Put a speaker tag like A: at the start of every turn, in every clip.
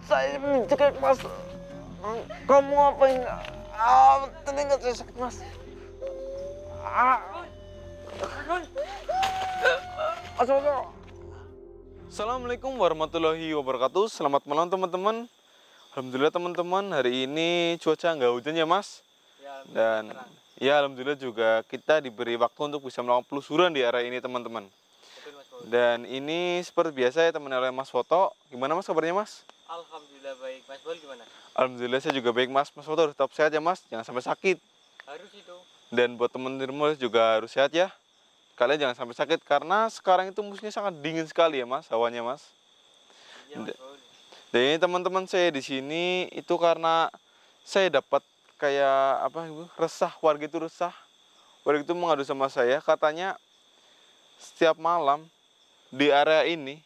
A: Saya mencekik mas. Kamu apa yang telinga saya sakit mas.
B: Assalamualaikum warahmatullahi wabarakatuh. Selamat malam teman-teman. Alhamdulillah teman-teman, hari ini cuaca nggak hujan ya mas. Dan ya alhamdulillah juga kita diberi waktu untuk bisa melakukan penelusuran di area ini teman-teman. Dan ini seperti biasa ya teman oleh Mas Foto. Gimana mas kabarnya mas?
C: Alhamdulillah baik. Mas Bol gimana?
B: Alhamdulillah saya juga baik mas. Mas Foto harus tetap sehat ya mas, jangan sampai sakit.
C: Harus itu.
B: Dan buat teman di rumah juga harus sehat ya. Kalian jangan sampai sakit karena sekarang itu musimnya sangat dingin sekali ya mas, hawanya mas.
C: Iya Mas Bol.
B: Dan ini teman-teman saya di sini itu karena saya dapat kayak apa ibu, resah, warga itu resah. Warga itu mengadu sama saya, katanya setiap malam di area ini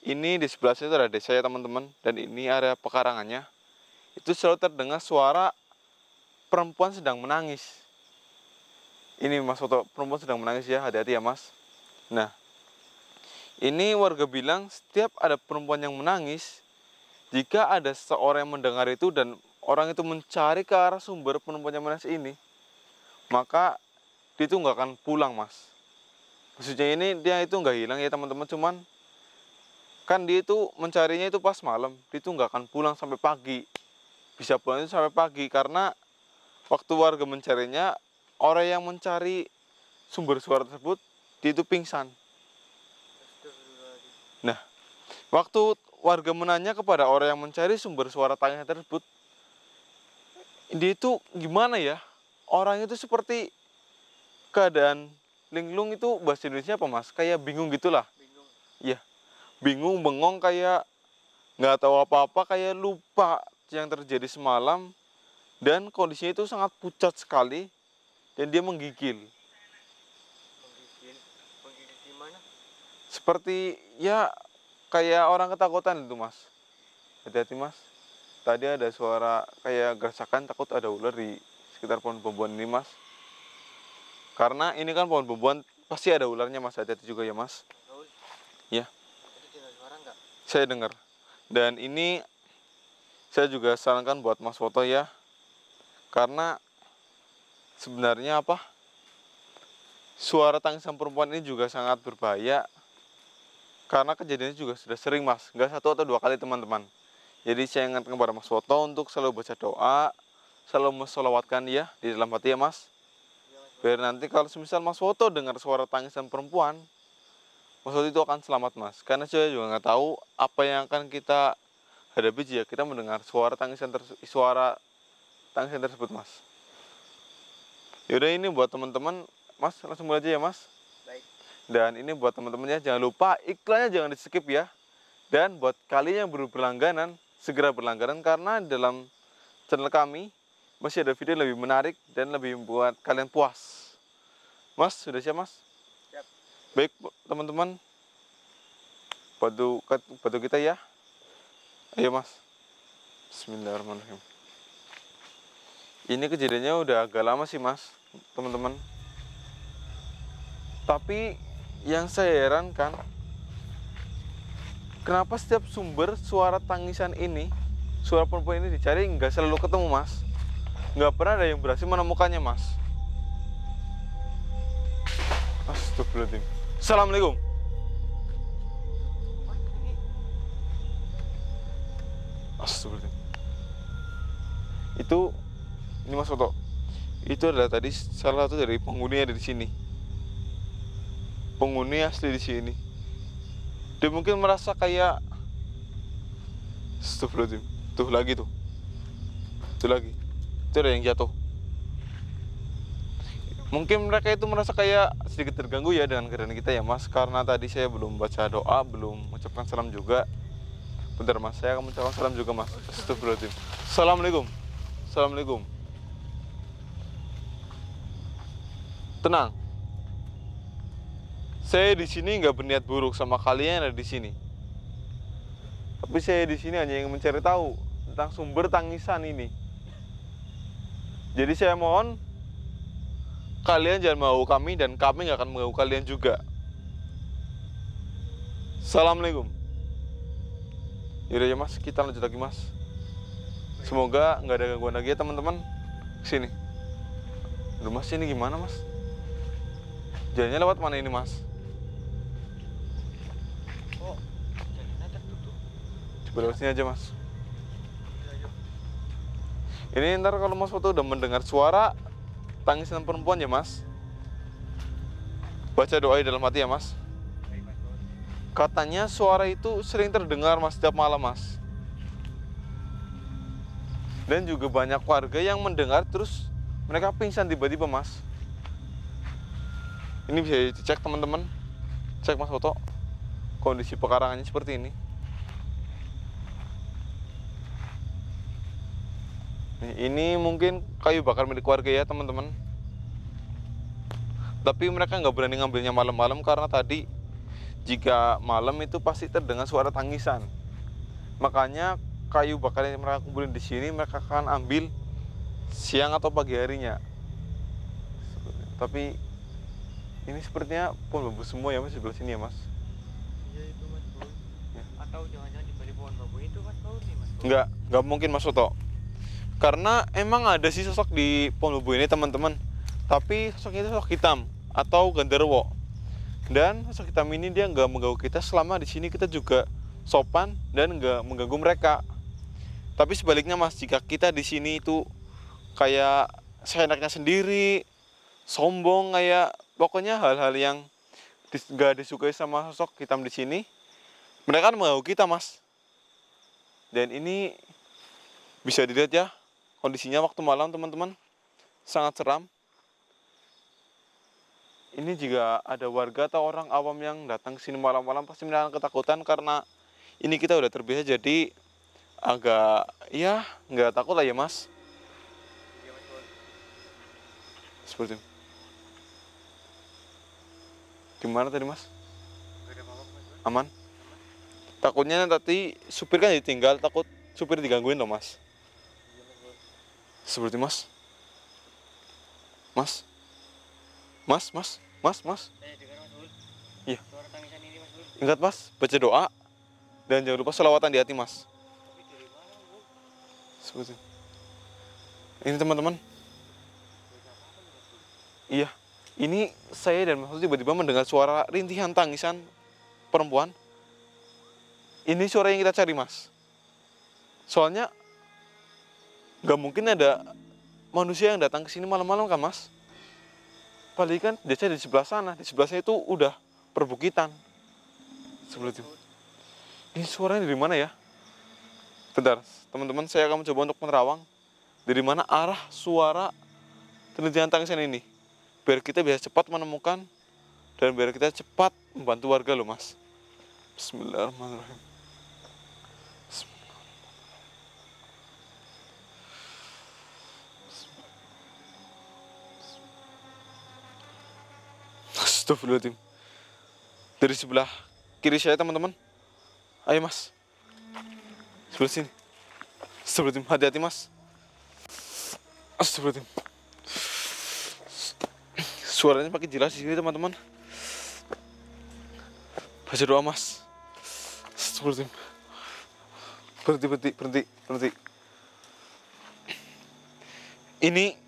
B: di sebelah saya itu ada desa ya teman-teman, dan ini area pekarangannya, itu selalu terdengar suara perempuan sedang menangis. Ini mas foto perempuan sedang menangis ya, hati-hati ya mas. Nah, ini warga bilang setiap ada perempuan yang menangis, jika ada seorang yang mendengar itu dan orang itu mencari ke arah sumber perempuan yang menangis ini, maka dia itu nggak akan pulang mas. Maksudnya ini dia itu nggak hilang ya teman-teman, cuman kan dia itu mencarinya itu pas malam, dia itu nggak akan pulang sampai pagi. Bisa pulang itu sampai pagi karena waktu warga mencarinya, orang yang mencari sumber suara tersebut dia itu pingsan. Nah, waktu warga menanya kepada orang yang mencari sumber suara tangisan tersebut, dia itu gimana ya? Orang itu seperti keadaan linglung, itu bahasa Indonesia apa mas? Kayak bingung gitulah.
C: Bingung.
B: Iya, bingung, bengong, kayak nggak tahu apa-apa, kayak lupa yang terjadi semalam. Dan kondisinya itu sangat pucat sekali, dan dia menggigil.
C: Menggigil. Menggigil gimana?
B: Seperti ya kayak orang ketakutan itu mas. Hati-hati mas. Tadi ada suara kayak gerasakan, takut ada ular di sekitar pohon bambuan ini mas. Karena ini kan pohon bambuan, pasti ada ularnya mas, hati-hati juga ya mas.
C: Bol.
B: Ya,
C: Tadi dengar suara nggak?
B: saya dengar. Dan ini saya juga sarankan buat mas Foto ya. Karena sebenarnya apa? Suara tangisan perempuan ini juga sangat berbahaya. Karena kejadiannya juga sudah sering mas, nggak 1 atau 2 kali teman-teman. Jadi saya ingatkan kepada mas Foto untuk selalu baca doa, selalu mensolawatkan dia di dalam hati ya mas.
C: Iya Mas Bol.
B: Biar nanti kalau semisal mas Foto dengar suara tangisan perempuan, mas Foto itu akan selamat mas. Karena saya juga nggak tahu apa yang akan kita hadapi jika kita mendengar suara tangisan tersebut mas. Yaudah, ini buat teman-teman, mas langsung mulai aja ya mas.
C: Baik.
B: Dan ini buat teman-temannya, jangan lupa iklannya jangan di skip ya. Dan buat kalian yang baru berlangganan, segera berlangganan karena dalam channel kami masih ada video lebih menarik dan lebih membuat kalian puas. Mas, sudah siap mas?
C: Siap.
B: Baik teman-teman, bantu kita ya. Ayo mas. Bismillahirrahmanirrahim. Ini kejadiannya udah agak lama sih mas, teman-teman. Tapi yang saya herankan, kenapa setiap sumber suara tangisan ini, suara perempuan ini dicari nggak selalu ketemu mas. Nggak pernah ada yang berhasil menemukannya mas. Astagfirullahaladzim. Assalamualaikum. Astagfirullahaladzim. Ini mas Foto, itu adalah tadi salah satu dari penghuni yang ada di sini. Penghuni asli di sini. Dia mungkin merasa kayak, astagfirullahaladzim. Tuh lagi tuh. Itu lagi. Itu ada yang jatuh. Mungkin mereka itu merasa kayak sedikit terganggu ya dengan keadaan kita ya mas. Karena tadi saya belum baca doa, belum mengucapkan salam juga. Bentar mas, saya akan mengucapkan salam juga mas. Astagfirullahaladzim. Assalamualaikum. Assalamualaikum. Tenang. Saya di sini nggak berniat buruk sama kalian yang ada di sini. Tapi saya di sini hanya ingin mencari tahu tentang sumber tangisan ini. Jadi saya mohon kalian jangan mengganggu kami dan kami nggak akan mengganggu kalian juga. Assalamualaikum. Yaudah ya mas, kita lanjut lagi mas. Semoga nggak ada gangguan lagi ya teman-teman. Sini. Aduh mas, ini gimana mas? Jalannya lewat mana ini mas?
C: Oh, jalannya tertutup.
B: Coba lewat sini aja mas.
C: Ayo.
B: Ini ntar kalau mas foto udah mendengar suara tangisan perempuan ya mas, baca doa di dalam hati ya mas.
C: Baik Mas Bos.
B: Katanya suara itu sering terdengar mas setiap malam mas. Dan juga banyak warga yang mendengar terus mereka pingsan tiba-tiba mas. Ini bisa dicek teman-teman. Cek mas foto. Kondisi pekarangannya seperti ini. Ini mungkin kayu bakar milik warga ya teman-teman. Tapi mereka nggak berani ngambilnya malam-malam karena tadi jika malam itu pasti terdengar suara tangisan. Makanya kayu bakar yang mereka kumpulin di sini mereka akan ambil siang atau pagi harinya. Tapi ini sepertinya pohon bambu semua ya mas, di sebelah sini ya mas.
C: Iya itu Mas Bos.
B: Ya.
C: Atau jangan-jangan di balik pohon bambu itu Mas Bos nih Mas Bos.
B: Nggak mungkin mas Soto. Karena emang ada sih sosok di pohon bambu ini teman-teman. Tapi sosoknya itu sosok hitam atau genderuwo. Dan sosok hitam ini dia nggak mengganggu kita selama di sini kita juga sopan dan nggak mengganggu mereka. Tapi sebaliknya mas, jika kita di sini itu kayak seenaknya sendiri, sombong kayak pokoknya hal-hal yang nggak disukai sama sosok hitam di sini, mereka kan mengganggu kita mas. Dan ini bisa dilihat ya kondisinya waktu malam teman-teman, sangat seram. Ini jika ada warga atau orang awam yang datang ke sini malam-malam pasti mereka akan ketakutan karena ini kita udah terbiasa jadi agak ya nggak takut lah ya mas.
C: Iya Mas Bos.
B: Seperti itu. Gimana tadi mas?
C: Gak ada apa-apa Mas Bos.
B: Aman? Takutnya nanti supir kan ditinggal, takut supir digangguin loh mas.
C: Iya Mas Bos.
B: Seperti mas. Mas. Mas.
C: Saya dengar Mas Bos.
B: Iya.
C: Suara tangisan ini Mas Bos.
B: Ingat mas, baca doa dan jangan lupa sholawatan di hati mas.
C: Tapi dari mana Mas Bos?
B: Seperti itu. Ini teman-teman.
C: Gak ada apa-apa nih Mas Bos.
B: Iya. Ini saya dan Mas Sus tiba-tiba mendengar suara rintihan tangisan perempuan. Ini suara yang kita cari mas. Soalnya nggak mungkin ada manusia yang datang ke sini malam-malam kan mas. Paling kan desa di sebelah sana, di sebelah sana itu udah perbukitan. Seperti itu. Ini suaranya dari mana ya? Bentar, teman-teman, saya akan mencoba untuk menerawang dari mana arah suara rintihan tangisan ini, biar kita bisa cepat menemukan dan biar kita cepat membantu warga loh mas. Bismillahirrahmanirrahim. Astagfirullahaladzim. Dari sebelah kiri saya teman-teman. Ayo mas. Sebelah sini. Astagfirullahaladzim. Hati-hati mas. Astagfirullahaladzim. Suaranya makin jelas di sini teman-teman. Baca doa mas. Astagfirullahaladzim. Berhenti. Ini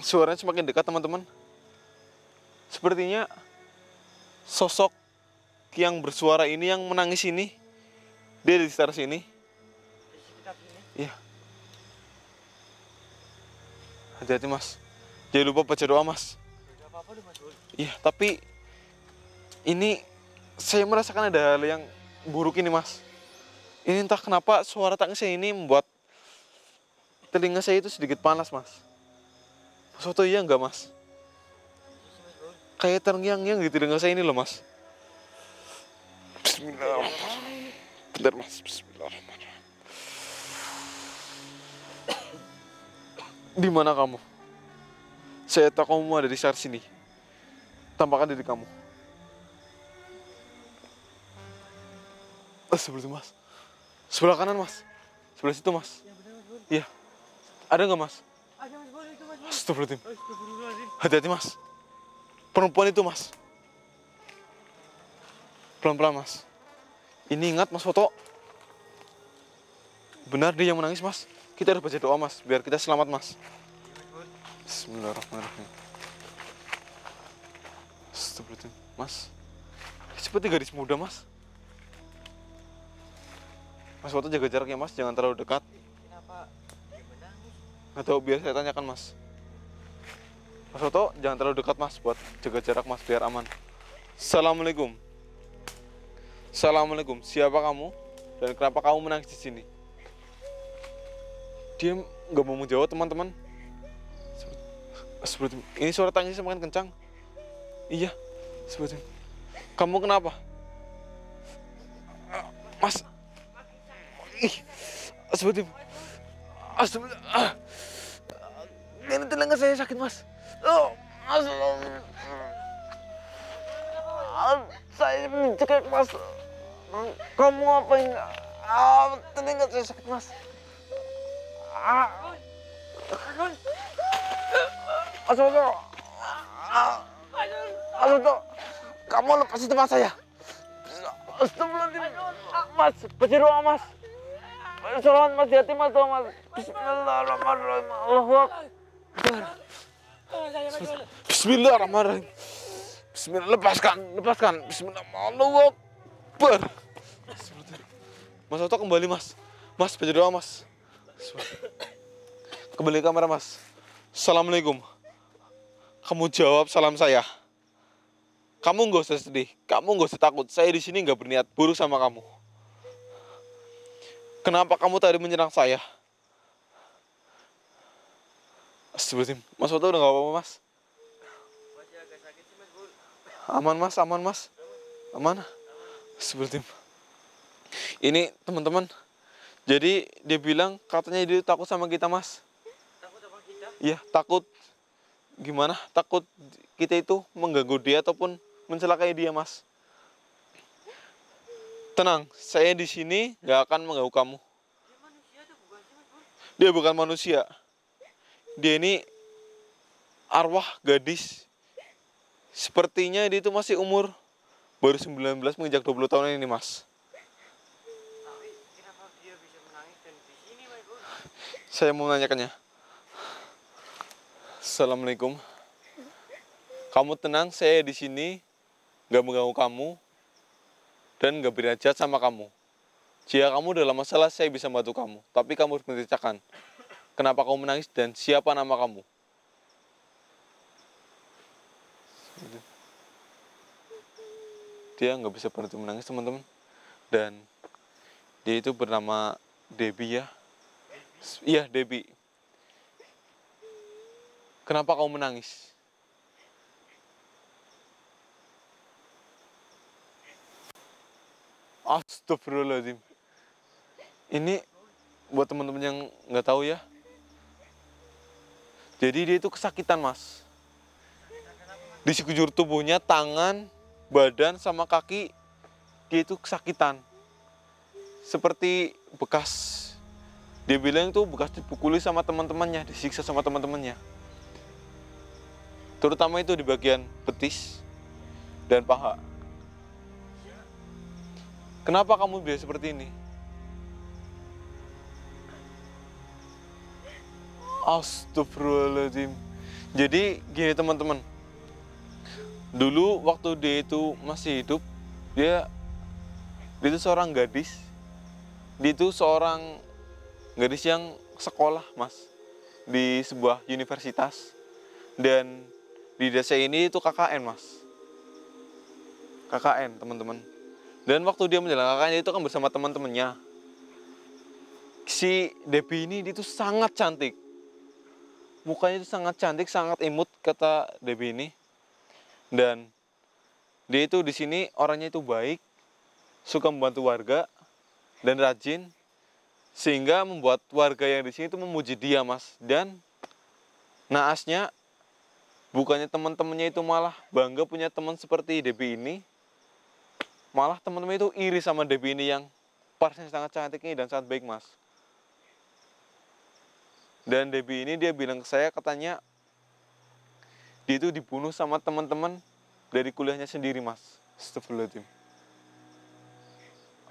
B: suaranya semakin dekat teman-teman. Sepertinya sosok yang bersuara ini, yang menangis ini, dia di sekitar sini.
C: Di sekitar sini.
B: Iya. Hati-hati mas. Jangan lupa baca doa mas.
C: Gak ada apa-apa nih Mas Bos.
B: Iya, tapi ini saya merasakan ada hal yang buruk ini mas. Ini entah kenapa suara tangisnya ini membuat telinga saya itu sedikit panas mas. Soto iya enggak mas?
C: Iya sih Mas Bos.
B: Kayak terngiang-ngiang di telinga saya ini loh mas. Bismillahirrahmanirrahim.
C: Mana ini?
B: Bentar mas, bismillahirrahmanirrahim. Di mana kamu? Saya tahu kamu ada di sekitar sini. Tampakkan diri kamu. Sebelah itu mas. Sebelah kanan mas. Sebelah situ mas.
C: Yang benar Mas Bos.
B: Iya. Ada nggak mas?
C: Ada Mas Bos itu Mas Bos.
B: Astagfirullahaladzim.
C: Astagfirullahaladzim.
B: Hati-hati mas. Perempuan itu mas. Pelan-pelan mas. Ini ingat mas foto. Benar dia yang menangis, Mas. Kita harus baca doa, Mas, biar kita selamat, Mas. Bismillahirrahmanirrahim. Astagfirullahaladzim. Mas, seperti gadis muda, Mas. Mas Woto jaga jarak ya, Mas, jangan terlalu dekat.
C: Kenapa dia menangis?
B: Nggak tahu, biar saya tanyakan, Mas. Mas Woto jangan terlalu dekat, Mas, buat jaga jarak, Mas, biar aman. Assalamualaikum. Assalamualaikum. Siapa kamu? Dan kenapa kamu menangis di sini? Dia nggak mau menjawab, teman-teman. Seperti ini suara tangisnya semakin kencang. Iya, seperti kamu kenapa? Mas. Ih, seperti ini telinga saya sakit, Mas. Oh,
A: Saya mencekik, Mas. Kamu apain? Telinga saya sakit, Mas. Mas Woto. Mas Woto, kamu lepas itu, Mas, saya. Astagfirullahaladzim. Mas, baca doa, Mas. Sholawat, Mas, di hati, Mas, doa, Mas. Bismillahirrahmanirrahim. Allahu Akbar.
B: Bismillahirrahmanirrahim. Bismillah, lepaskan. Bismillah, Allahu Akbar. Mas Woto kembali, Mas. Mas, baca doa, Mas. Kembali ke kamera, Mas. Assalamualaikum. Kamu jawab salam saya. Kamu nggak usah sedih, kamu nggak usah takut. Saya di sini nggak berniat buruk sama kamu. Kenapa kamu tadi menyerang saya? Astagfirullahaladzim. Mas Woto udah nggak apa-apa, Mas?
C: Masih agak sakit sih, Mas Bul.
B: Aman, Mas, aman, Mas. Aman. Astagfirullahaladzim. Ini teman-teman. Jadi dia bilang katanya dia takut sama kita, Mas.
C: Takut sama kita?
B: Iya, takut. Gimana? Takut kita itu mengganggu dia ataupun mencelakai dia, Mas. Tenang, saya di sini nggak akan mengganggu kamu.
C: Dia manusia tuh bukan sih, Mas Bul?
B: Dia bukan manusia. Dia ini arwah gadis. Sepertinya dia itu masih umur baru 19 menginjak 20 tahun ini, Mas.
C: Tapi kenapa dia bisa menangis dan di sini, Mas Bul?
B: Saya mau menanyakannya. Assalamualaikum. Kamu tenang, saya di sini nggak mengganggu kamu dan nggak berniat jahat sama kamu. Jika kamu dalam masalah, saya bisa bantu kamu. Tapi kamu harus menceritakan kenapa kamu menangis dan siapa nama kamu. Dia nggak bisa berhenti menangis, teman-teman. Dan dia itu bernama Debbie, ya. Iya, Debbie. Kenapa kamu menangis? Astagfirullahaladzim. Ini buat teman-teman yang nggak tahu ya. Jadi dia itu kesakitan, Mas. Di sekujur tubuhnya, tangan, badan, sama kaki, dia itu kesakitan. Seperti bekas, dia bilang itu bekas dipukuli sama teman-temannya, disiksa sama teman-temannya. Terutama itu di bagian betis dan paha. Kenapa kamu bisa seperti ini? Astagfirullahaladzim. Jadi gini, teman-teman. Dulu waktu dia itu masih hidup, dia itu seorang gadis. Dia itu seorang gadis yang sekolah, Mas, di sebuah universitas. Dan di desa ini itu KKN, Mas. KKN, teman-teman. Dan waktu dia menjalankan KKN itu kan bersama teman-temannya. Si Debbie ini itu sangat cantik. Mukanya itu sangat cantik, sangat imut, kata Debbie ini. Dan dia itu di sini orangnya itu baik, suka membantu warga dan rajin, sehingga membuat warga yang di sini itu memuji dia, Mas. Dan naasnya, bukannya teman-temannya itu malah bangga punya teman seperti Debbie ini, malah teman-teman itu iri sama Debbie ini yang parasnya sangat cantik ini dan sangat baik, Mas. Dan Debbie ini dia bilang ke saya, katanya dia itu dibunuh sama teman-teman dari kuliahnya sendiri, Mas. Astagfirullahaladzim.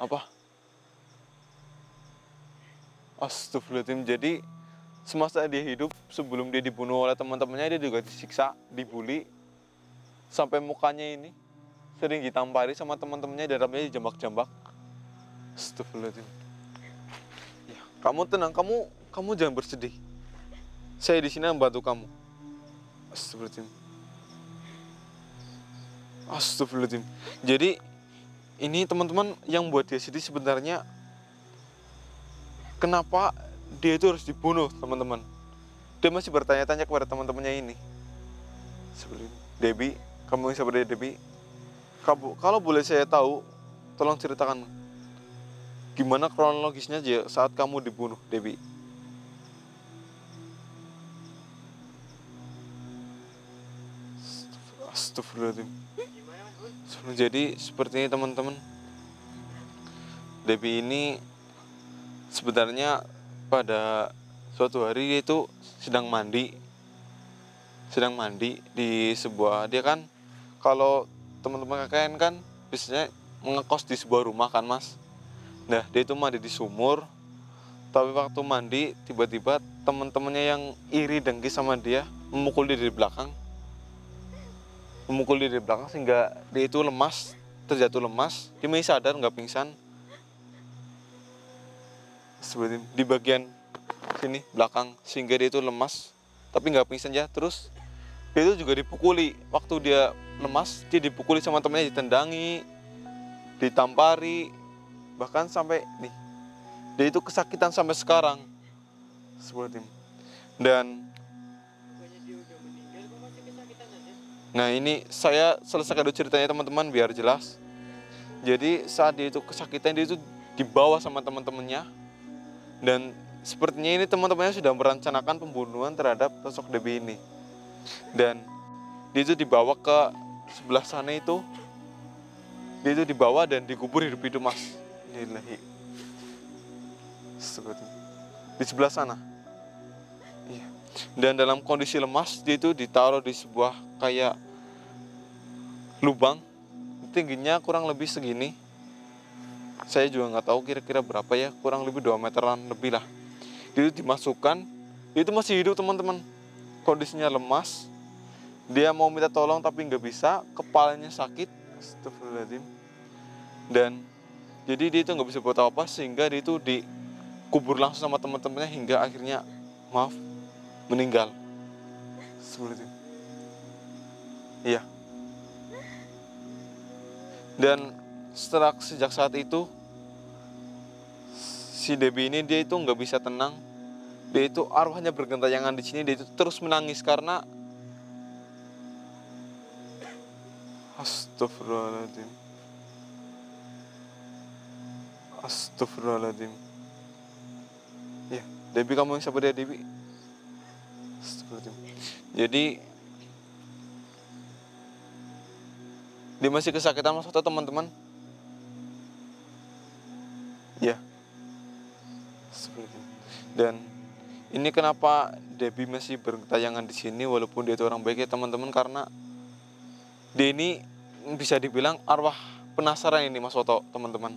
B: Apa? Astagfirullahaladzim. Jadi semasa dia hidup, sebelum dia dibunuh oleh teman-temannya, dia juga disiksa, dibully, sampai mukanya ini sering ditampari sama teman-temannya, darahnya dijambak-jambak. Astagfirullahaladzim. Ya, kamu tenang, kamu jangan bersedih. Saya di sini membantu kamu. Astagfirullahaladzim. Astagfirullahaladzim. Jadi ini teman-teman yang buat dia sedih sebenarnya kenapa dia itu harus dibunuh, teman-teman. Dia masih bertanya-tanya kepada teman-temannya ini. Sebelum Debbie, kamu yang sabar ya Debbie. Kalau boleh saya tahu, tolong ceritakan gimana kronologisnya aja saat kamu dibunuh, Debbie. Astagfirullahaladzim.
C: Gimana Mas Bun?
B: Jadi seperti ini teman-teman. Debbie ini sebenarnya pada suatu hari dia itu sedang mandi di sebuah, dia kan kalau teman-teman KKN kan biasanya ngekos di sebuah rumah kan Mas. Nah dia itu mandi di sumur, tapi waktu mandi tiba-tiba teman-temannya yang iri dengki sama dia memukul dia dari belakang, sehingga dia itu lemas, terjatuh lemas, dia masih sadar nggak pingsan. Seperti di bagian sini belakang, sehingga dia itu lemas tapi nggak pingsan ya. Terus dia itu juga dipukuli, waktu dia lemas dia dipukuli sama temennya, ditendangi, ditampari, bahkan sampai nih dia itu kesakitan sampai sekarang. Seperti ini. Dan
C: Bukannya dia udah meninggal kok masih kesakitan aja?
B: nah ini saya selesaikan dulu ceritanya teman-teman biar jelas. Jadi saat dia itu kesakitan, dia itu dibawa sama teman-temannya, dan sepertinya ini teman-temannya sudah merencanakan pembunuhan terhadap sosok Debbie ini. Dan dia itu dibawa ke sebelah sana itu, dia itu dibawa dan dikubur hidup-hidup Mas. Inilahi. Seperti di sebelah sana. Iya. Dan dalam kondisi lemas, dia itu ditaruh di sebuah kayak lubang, tingginya kurang lebih segini. Saya juga nggak tahu kira-kira berapa ya, kurang lebih 2 meteran lebih lah. Dia itu dimasukkan, dia itu masih hidup teman-teman. Kondisinya lemas, dia mau minta tolong tapi nggak bisa, kepalanya sakit. Astagfirullahaladzim. Dan jadi dia itu nggak bisa buat apa, sehingga dia itu dikubur langsung sama teman-temannya hingga akhirnya meninggal. Seperti itu. Iya. Dan sejak saat itu si Debbie ini dia itu nggak bisa tenang. Dia itu arwahnya bergentayangan di sini. Dia itu terus menangis karena Astagfirullahaladzim. Astagfirullahaladzim. Ya, Debbie, kamu yang sabar ya Debbie. Astagfirullahaladzim. Jadi dia masih kesakitan Mas Oto teman-teman. Ya. Seperti itu. Dan ini kenapa Debbie masih bertayangan di sini walaupun dia itu orang baik ya teman-teman, karena dia ini bisa dibilang arwah penasaran ini Mas Oto teman-teman.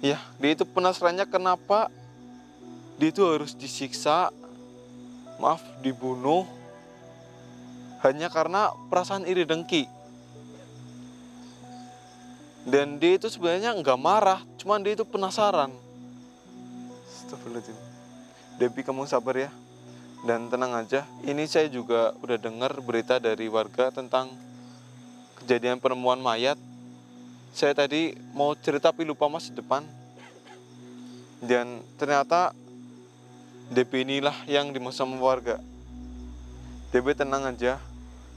B: Ya, dia itu penasarannya kenapa dia itu harus disiksa, dibunuh hanya karena perasaan iri dengki. Dan dia itu sebenarnya nggak marah, cuman dia itu penasaran. Astagfirullahaladzim. Debbie, kamu sabar ya. Dan tenang aja, ini saya juga udah dengar berita dari warga tentang kejadian penemuan mayat. Saya tadi mau cerita tapi lupa Mas di depan. Dan ternyata Debbie inilah yang dimaksud sama warga. Debbie tenang aja,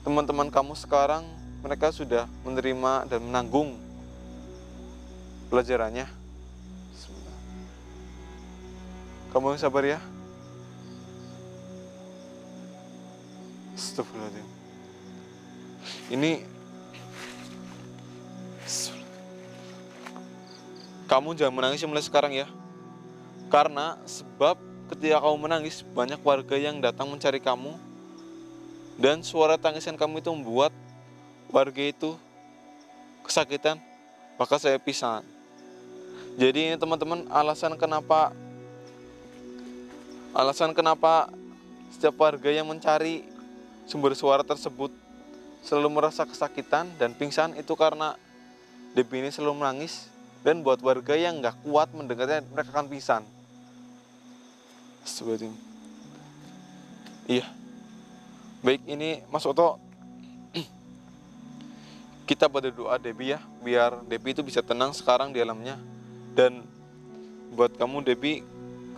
B: teman-teman kamu sekarang mereka sudah menerima dan menanggung pelajarannya. Kamu yang sabar ya. Astagfirullahaladzim. Ini kamu jangan menangis mulai sekarang ya. Karena sebab ketika kamu menangis, banyak warga yang datang mencari kamu. Dan suara tangisan kamu itu membuat warga itu kesakitan. Maka saya pisah. Jadi ini teman-teman alasan kenapa Alasan kenapa setiap warga yang mencari sumber suara tersebut selalu merasa kesakitan dan pingsan itu karena Debbie ini selalu menangis, dan buat warga yang nggak kuat mendengarnya mereka akan pingsan. Astagfirullahaladzim. Iya. Baik, ini Mas Oto, kita pada doa Debbie ya, biar Debbie itu bisa tenang sekarang di alamnya. Dan buat kamu Debbie,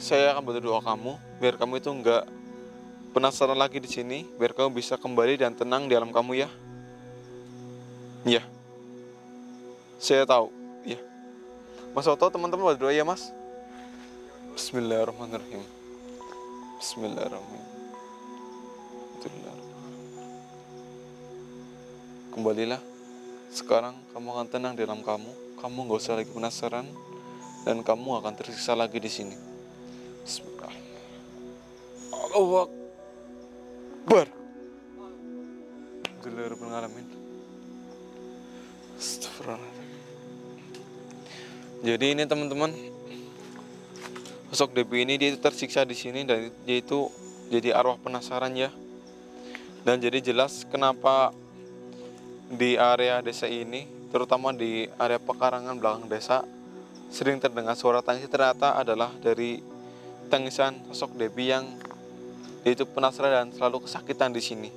B: saya akan bantu doa kamu biar kamu itu nggak penasaran lagi di sini, biar kamu bisa kembali dan tenang di alam kamu ya. Ya, saya tahu. Ya, Mas Oto, teman-teman bantu doa ya Mas. Bismillahirrahmanirrahim. Bismillahirrahmanirrahim. Kembalilah. Sekarang kamu akan tenang di dalam kamu. Kamu nggak usah lagi penasaran dan kamu akan tersiksa lagi di sini. Bismillahirrahmanirrahim. Allahu Akbar. Alhamdulillahirabbil alamin. Astagfirullahaladzim. Jadi ini teman-teman, sosok Debbie ini dia itu tersiksa di sini dan dia itu jadi arwah penasaran ya. Dan jadi jelas kenapa di area desa ini, terutama di area pekarangan belakang desa, sering terdengar suara tangis, ternyata adalah dari tangisan sosok Debbie yang dia itu penasaran dan selalu kesakitan di sini.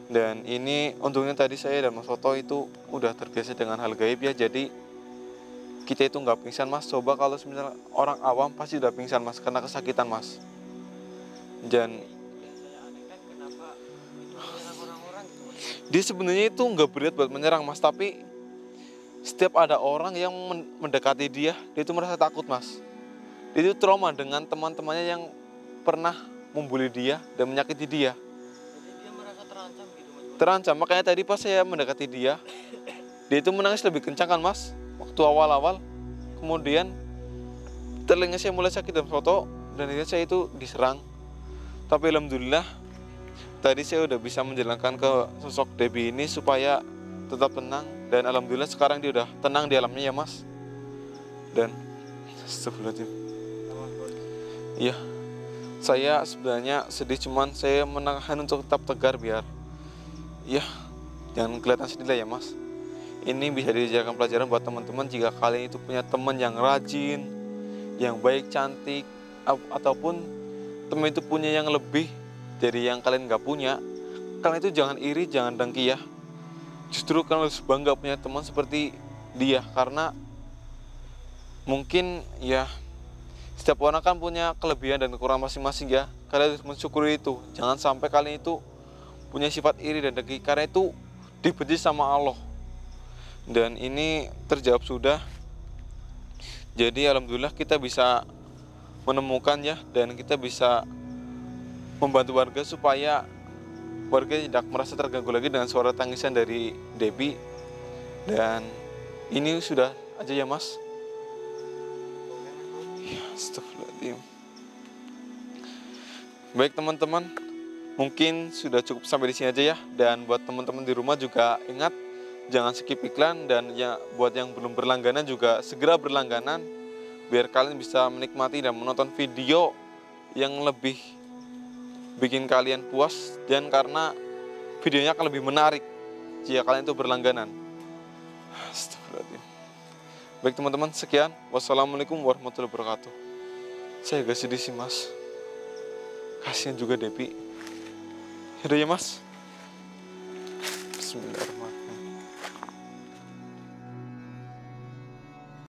B: Dan ini untungnya tadi saya dan Mas Oto itu udah terbiasa dengan hal gaib ya, jadi kita itu nggak pingsan Mas. Coba kalau sebenarnya orang awam pasti udah pingsan Mas karena kesakitan Mas. Dan dia sebenarnya itu nggak berat buat menyerang Mas, tapi setiap ada orang yang mendekati dia itu merasa takut Mas. Dia itu trauma dengan teman-temannya yang pernah membuli dia dan menyakiti dia.
C: Jadi dia merasa terancam gitu Mas.
B: Terancam, makanya tadi pas saya mendekati dia itu menangis lebih kencang kan Mas, waktu awal-awal. Kemudian telinga saya mulai sakit dan foto, dan akhirnya saya itu diserang. Tapi alhamdulillah tadi saya udah bisa menjalankan ke sosok Debbie ini supaya tetap tenang, dan alhamdulillah sekarang dia udah tenang di alamnya ya Mas. Dan astagfirullahaladzim. Iya, saya sebenarnya sedih, cuman saya menahan untuk tetap tegar biar ya jangan kelihatan sedih lah ya Mas. Ini bisa dijadikan pelajaran buat teman-teman jika kalian itu punya teman yang rajin, yang baik, cantik, ataupun teman itu punya yang lebih dari yang kalian nggak punya. Kalian itu jangan iri, jangan dengki ya. Justru kalian harus bangga punya teman seperti dia, karena mungkin ya setiap orang kan punya kelebihan dan kekurangan masing-masing ya. Kalian harus mensyukuri itu. Jangan sampai kalian itu punya sifat iri dan dengki, karena itu dibenci sama Allah. Dan ini terjawab sudah. Jadi alhamdulillah kita bisa menemukan ya, dan kita bisa membantu warga supaya warga tidak merasa terganggu lagi dengan suara tangisan dari Debbie. Dan ini sudah aja ya Mas. Ya, astagfirullahaladzim. Baik teman-teman, mungkin sudah cukup sampai di sini aja ya. Dan buat teman-teman di rumah juga ingat, jangan skip iklan, dan ya buat yang belum berlangganan juga segera berlangganan biar kalian bisa menikmati dan menonton video yang lebih bikin kalian puas, dan karena videonya akan lebih menarik jika kalian itu berlangganan. Astagfirullahaladzim. Baik teman-teman, sekian. Wassalamualaikum warahmatullahi wabarakatuh. Saya agak sedih sih Mas, kasihan juga Debbie. Yaudah ya Mas. Bismillahirrahmanirrahim.